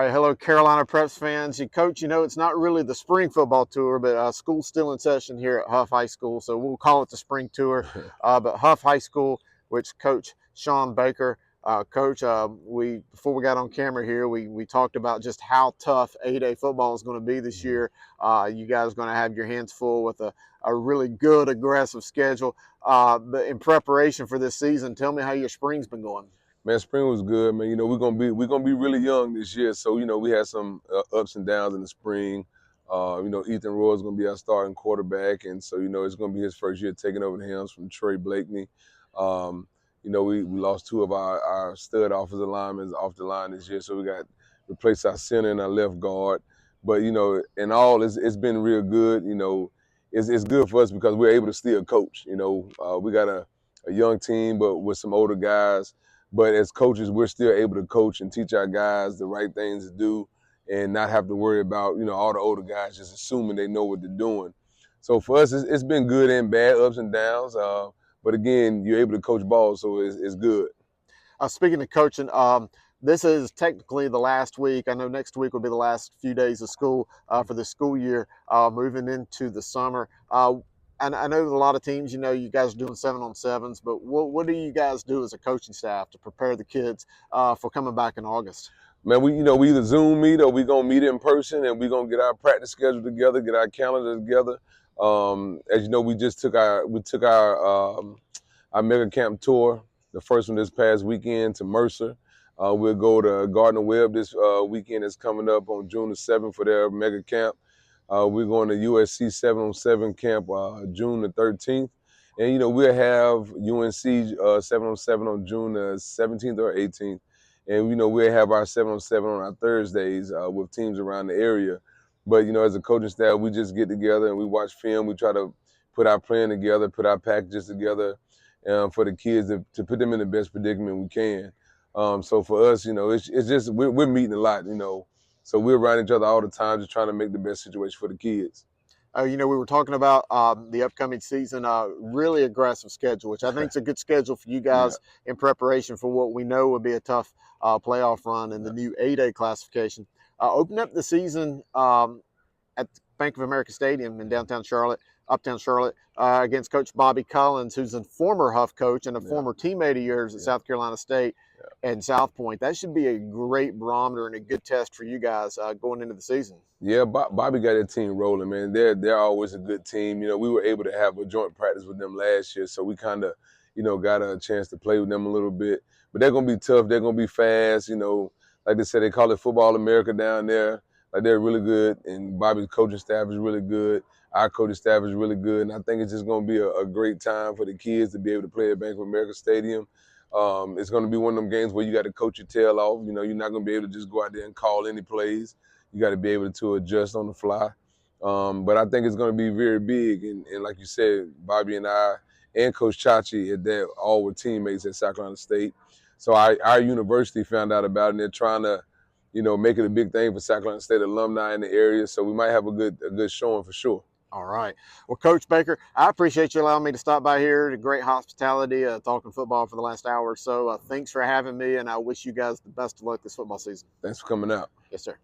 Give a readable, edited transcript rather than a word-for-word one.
All right, hello, Carolina Preps fans. Coach, it's not really the spring football tour, but school's still in session here at Hough High School, so we'll call it the spring tour. But Hough High School, which Coach DeShawn Baker, Coach, we before we got on camera here, we talked about just how tough 8A football is going to be this year. You guys are going to have your hands full with a really good, aggressive schedule. But in preparation for this season, tell me how your spring's been going. Man, spring was good, man. We're gonna be really young this year, so we had some ups and downs in the spring. Ethan Roy is gonna be our starting quarterback, and so it's gonna be his first year taking over the helms from Trey Blakeney. We lost two of our stud offensive linemen off the line this year, so we got replaced our center and our left guard. But in all, it's been real good. It's good for us because we're able to still coach. We got a young team, but with some older guys. But as coaches, we're still able to coach and teach our guys the right things to do and not have to worry about, all the older guys just assuming they know what they're doing. So for us, it's been good and bad, ups and downs. But again, you're able to coach ball, so it's good. Speaking of coaching, this is technically the last week. I know next week will be the last few days of school for the school year, moving into the summer. And I know a lot of teams, you guys are doing 7-on-7s, but what do you guys do as a coaching staff to prepare the kids for coming back in August? Man, we either Zoom meet or we gonna meet in person, and we gonna get our practice schedule together, get our calendar together. As you know, we took our mega camp tour, the first one this past weekend to Mercer. We'll go to Gardner Webb this weekend. It's coming up on June the 7th for their mega camp. We're going to USC 7-on-7 camp June the 13th. And, we'll have UNC 7-on-7 on June the 17th or 18th. And, we'll have our 7-on-7 on our Thursdays with teams around the area. But, as a coaching staff, we just get together and we watch film. We try to put our plan together, put our packages together for the kids to put them in the best predicament we can. So for us, it's just we're meeting a lot, So we're around each other all the time, just trying to make the best situation for the kids. We were talking about the upcoming season, really aggressive schedule, which I think is a good schedule for you guys in preparation for what we know will be a tough playoff run in the new 8A classification. Open up the season at Bank of America Stadium in uptown Charlotte, against Coach Bobby Collins, who's a former Hough coach and a former teammate of yours at South Carolina State and South Point. That should be a great barometer and a good test for you guys going into the season. Yeah, Bobby got that team rolling, man. They're always a good team. We were able to have a joint practice with them last year, so we kind of, got a chance to play with them a little bit. But they're going to be tough. They're going to be fast. Like they said, they call it Football America down there. Like, they're really good, and Bobby's coaching staff is really good. Our coaching staff is really good, and I think it's just going to be a great time for the kids to be able to play at Bank of America Stadium. It's going to be one of them games where you got to coach your tail off. You're not going to be able to just go out there and call any plays. You got to be able to adjust on the fly. But I think it's going to be very big, and like you said, Bobby and I and Coach Chachi, they all were teammates at South Carolina State. So our university found out about it, and they're trying to make it a big thing for South Carolina State alumni in the area. So we might have a good showing for sure. All right. Well, Coach Baker, I appreciate you allowing me to stop by here. The great hospitality, talking football for the last hour or so. Thanks for having me, and I wish you guys the best of luck this football season. Thanks for coming out. Yes, sir.